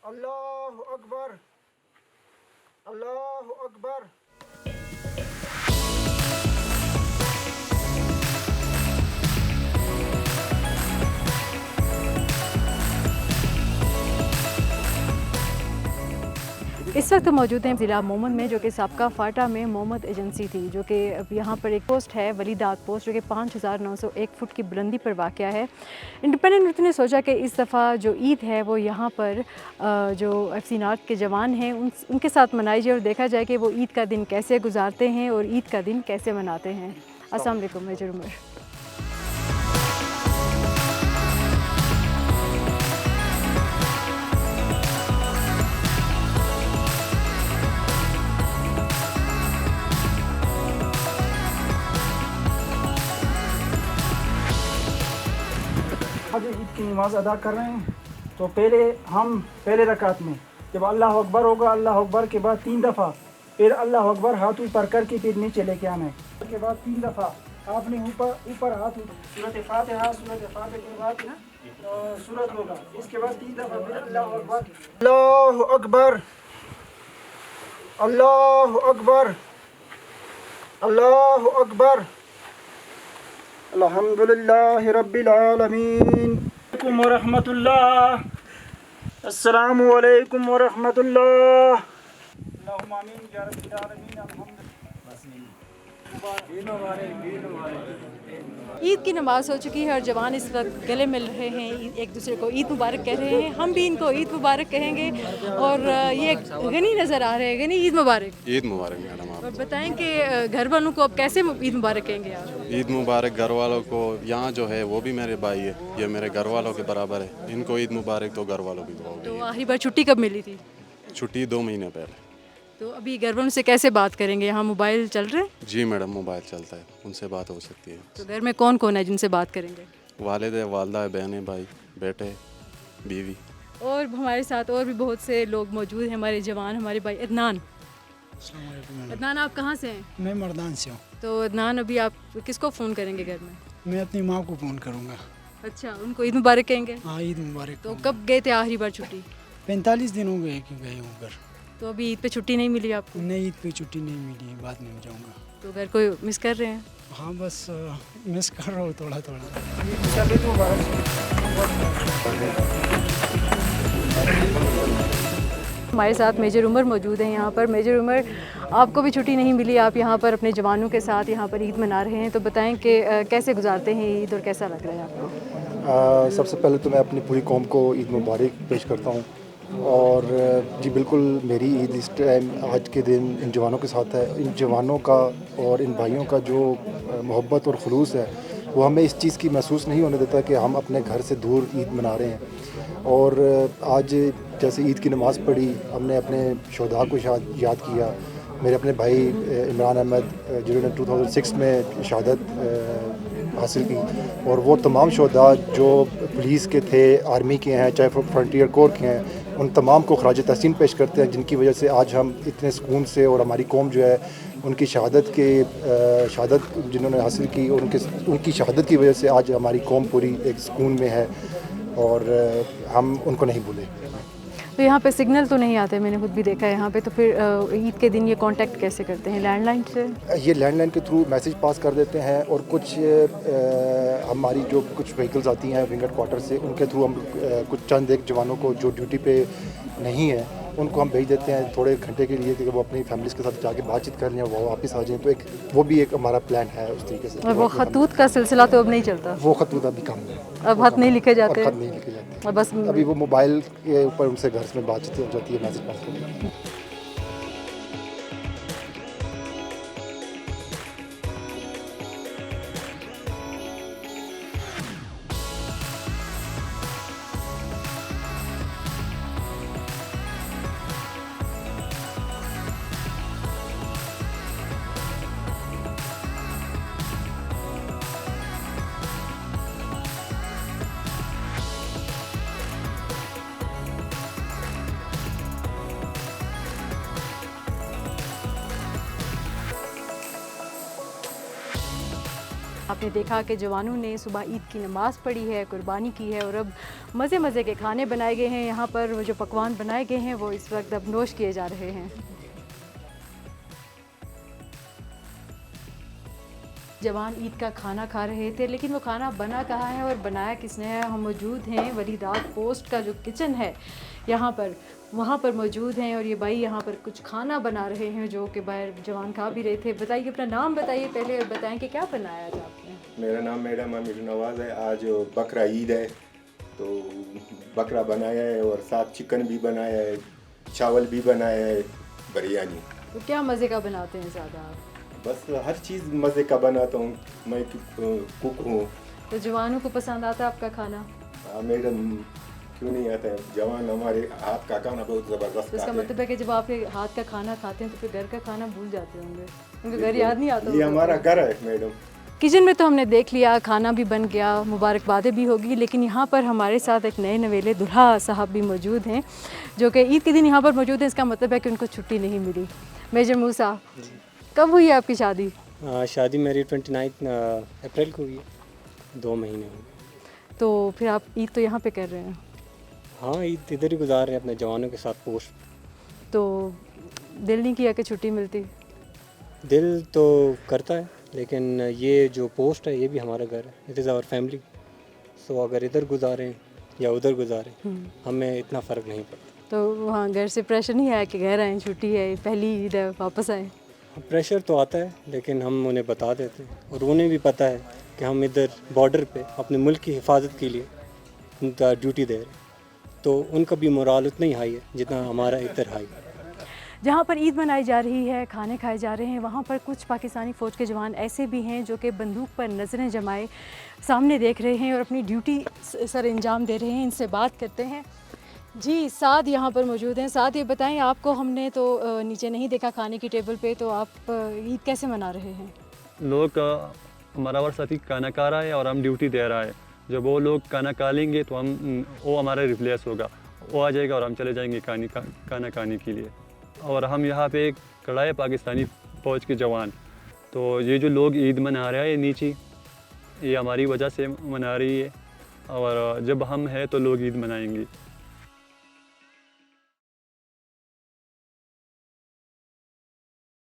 अल्लाहु अकबर, अल्लाहु अकबर। इस वक्त मौजूद हैं ज़िला मोहम्मद में, जो कि साबका फाटा में मोहम्मद एजेंसी थी, जो कि अब यहाँ पर एक पोस्ट है वली डाक पोस्ट, जो कि 5901 फुट की बुलंदी पर वाक़या है। इंडिपेंडेंट न्यूज़ ने सोचा कि इस दफ़ा जो ईद है वो यहाँ पर जो FC नॉर्थ के जवान हैं उनके साथ मनाई जाए और देखा जाए कि वो ईद का दिन कैसे गुजारते हैं और ईद का दिन कैसे मनाते हैं। अस्सलाम वालेकुम मेजर उमर। आज ईद की नमाज़ अदा कर रहे हैं, तो पहले रकात में जब अल्लाह अकबर होगा, अल्लाह अकबर के बाद 3 दफ़ा, फिर अल्लाह अकबर हाथ ऊपर करके फिर नीचे लेके आना है। उसके बाद 3 दफ़ा आपने ऊपर हाथ सूरत फातिहा के बाद सूरत होगा। इसके बाद 3 दफ़ा फिर अल्लाह अकबर, अल्लाह अकबर, अल्लाह अकबर, अल्लाह अकबर। अल्हम्दुलिल्लाहि रब्बिल आलमीन। व रहमतुल्लाह। अस्सलामु अलैकुम व रहमतुल्लाह। अल्लाहुम्मा आमीन या रब्बिल आलमीन। ईद की नमाज़ हो चुकी है और जवान इस वक्त गले मिल रहे हैं, एक दूसरे को ईद मुबारक कह रहे हैं। हम भी इनको ईद मुबारक कहेंगे और ये गनी नज़र आ रहे हैं। गनी ईद मुबारक। ईद मुबारक मैडम। आप और बताएं कि घर वालों को अब कैसे ईद मुबारक कहेंगे आप? ईद मुबारक घर वालों को, यहाँ जो है वो भी मेरे भाई है, ये मेरे घर वालों के बराबर है। इनको ईद मुबारक तो घर वालों की तो होगी। आखिरी बार छुट्टी कब मिली थी? छुट्टी 2 महीने पहले। तो अभी घर वालों से कैसे बात करेंगे? यहाँ मोबाइल चल रहे हैं? जी मैडम, मोबाइल चलता है, उनसे बात हो सकती है। तो घर में कौन कौन है जिनसे बात करेंगे? वालिद है, वालदा है, बहनें, भाई, बेटे, बीवी। और हमारे साथ और भी बहुत से लोग मौजूद हैं, हमारे जवान, हमारे भाई। अदनान, अदनान आप कहाँ से हैं? मैं मर्दान से हूँ। तो अदनान अभी आप किसको फ़ोन करेंगे घर में? मैं अपनी माँ को फ़ोन करूँगा। अच्छा, उनको ईद मुबारक कहेंगे? हाँ, ईद मुबारक। तो कब गए थे आखिरी बार छुट्टी? 45 दिन हो गए कि गए हूँ घर। तो अभी ईद पे छुट्टी नहीं मिली आपको? नहीं, ईद पे छुट्टी नहीं मिली, बाद में मैं जाऊँगा। तो घर को मिस कर रहे हैं? हाँ, बस मिस कर रहा हूँ थोड़ा थोड़ा। हमारे साथ मेजर उमर मौजूद हैं यहाँ पर। मेजर उमर, आपको भी छुट्टी नहीं मिली, आप यहाँ पर अपने जवानों के साथ यहाँ पर ईद मना रहे हैं, तो बताएं कि कैसे गुजारते हैं ईद और कैसा लग रहा है आपको? सबसे पहले तो मैं अपनी पूरी कौम को ईद मुबारक पेश करता हूँ। और जी बिल्कुल, मेरी ईद इस टाइम आज के दिन इन जवानों के साथ है। इन जवानों का और इन भाइयों का जो मोहब्बत और खुलूस है, वो हमें इस चीज़ की महसूस नहीं होने देता कि हम अपने घर से दूर ईद मना रहे हैं। और आज जैसे ईद की नमाज़ पढ़ी, हमने अपने शोधा को याद किया। मेरे अपने भाई इमरान अहमद, जिन्होंने 2006 में शहादत हासिल की, और वो तमाम शोधा जो पुलिस के थे, आर्मी के हैं, चाहे फ्रंटियर कोर के हैं, उन तमाम को खराज तहसीन पेश करते हैं, जिनकी वजह से आज हम इतने सुकून से, और हमारी कौम जो है उनकी शहादत जिन्होंने हासिल की, और उनकी शहादत की वजह से आज हमारी कौम पूरी एक सुकून में है, और हम उनको नहीं भूले। तो यहाँ पे सिग्नल तो नहीं आते, मैंने खुद भी देखा है यहाँ पे। तो फिर ईद के दिन ये कांटेक्ट कैसे करते हैं? लैंडलाइन से? ये लैंडलाइन के थ्रू मैसेज पास कर देते हैं, और कुछ हमारी जो कुछ व्हीकल्स आती हैं विंगर क्वार्टर से, उनके थ्रू हम कुछ चंद एक जवानों को जो ड्यूटी पे नहीं है उनको हम भेज देते हैं थोड़े घंटे के लिए, कि वो अपनी फैमिलीज़ के साथ जाके बातचीत कर लें और वो वापस आ जाएँ। तो वो भी एक हमारा प्लान है उस तरीके से। और वो खतूत का सिलसिला तो अब नहीं चलता? वो खतूत अभी कम है, अब खत नहीं लिखे जाते? खत नहीं लिखे जाते, और बस अभी वो मोबाइल के ऊपर उनसे घर में बातचीत हो जाती है, मैसेज पास कर। आपने देखा कि जवानों ने सुबह ईद की नमाज़ पढ़ी है, कुर्बानी की है और अब मज़े मज़े के खाने बनाए गए हैं। यहाँ पर वो जो पकवान बनाए गए हैं वो इस वक्त अब नोश किए जा रहे हैं। जवान ईद का खाना खा रहे थे, लेकिन वो खाना बना कहाँ है और बनाया किसने है। हम मौजूद हैं वली दाग पोस्ट का जो किचन है यहाँ पर, वहाँ पर मौजूद हैं और ये भाई यहाँ पर कुछ खाना बना रहे हैं जो कि बाहर जवान खा भी रहे थे। बताइए, अपना नाम बताइए पहले और बताएं कि क्या बनाया आज आपने। मेरा नाम मैडम अमीर नवाज़ है। आज बकरा ईद है तो बकरा बनाया है और साथ चिकन भी बनाया है, चावल भी बनाया है, बिरयानी। तो क्या मज़े का बनाते हैं ज़्यादा आप? बस हर चीज़ मज़े का बनाता हूँ, मैं कुक हूँ। तो जवानों को पसंद आता है आपका खाना? मैडम क्यों नहीं आता है, जवान हमारे हाथ का खाना बहुत ज़बरदस्त तो इसका खाते हैं। मतलब है कि जब आप ये हाथ का खाना खाते हैं तो फिर घर का खाना भूल जाते होंगे, उनका घर याद नहीं आता ये होगा। हमारा घर है मैडम। किचन में तो हमने देख लिया, खाना भी बन गया, मुबारकबादें भी होगी, लेकिन यहाँ पर हमारे साथ एक नए नवेले दुल्हा साहब भी मौजूद हैं जो कि ईद के दिन यहाँ पर मौजूद हैं। इसका मतलब है कि उनको छुट्टी नहीं मिली। मेजर मूसा, कब हुई है आपकी शादी? शादी मेरी 29 अप्रैल को हुई है, 2 महीने हो गए। तो फिर आप ईद तो यहाँ पे कर रहे हैं? हाँ, ईद इधर ही गुजार रहे हैं अपने जवानों के साथ पोस्ट। तो दिल नहीं किया कि छुट्टी मिलती? दिल तो करता है, लेकिन ये जो पोस्ट है ये भी हमारा घर है, इट इज़ आवर फैमिली। सो अगर इधर गुजारें या उधर गुजारें हमें इतना फ़र्क नहीं पड़ता। तो वहाँ घर से प्रेशर नहीं आया कि घर आएँ, छुट्टी है, पहली ईद है, वापस आएँ? प्रेशर तो आता है, लेकिन हम उन्हें बता देते हैं और उन्हें भी पता है कि हम इधर बॉर्डर पे अपने मुल्क की हिफाजत के लिए उनका ड्यूटी दे रहे हैं, तो उनका भी मोराल उतना ही हाई है जितना हमारा इधर हाई है। जहाँ पर ईद मनाई जा रही है, खाने खाए जा रहे हैं, वहाँ पर कुछ पाकिस्तानी फ़ौज के जवान ऐसे भी हैं जो कि बंदूक पर नज़रें जमाए सामने देख रहे हैं और अपनी ड्यूटी सर अंजाम दे रहे हैं। इनसे बात करते हैं। जी, साद यहाँ पर मौजूद हैं। साद, ये बताएं, आपको हमने तो नीचे नहीं देखा खाने की टेबल पे, तो आप ईद कैसे मना रहे हैं? लोग हमारा और साथी खाना खा रहा है और हम ड्यूटी दे रहा है। जब वो लोग खाना खा लेंगे तो वो हमारा रिप्लेस होगा, वो आ जाएगा और हम चले जाएंगे खाना खाने के लिए। और हम यहाँ पे खड़ा है पाकिस्तानी फ़ौज के जवान। तो ये जो लोग ईद मना रहे हैं नीचे, ये हमारी वजह से मना रही है और जब हम हैं तो लोग ईद मनाएंगे।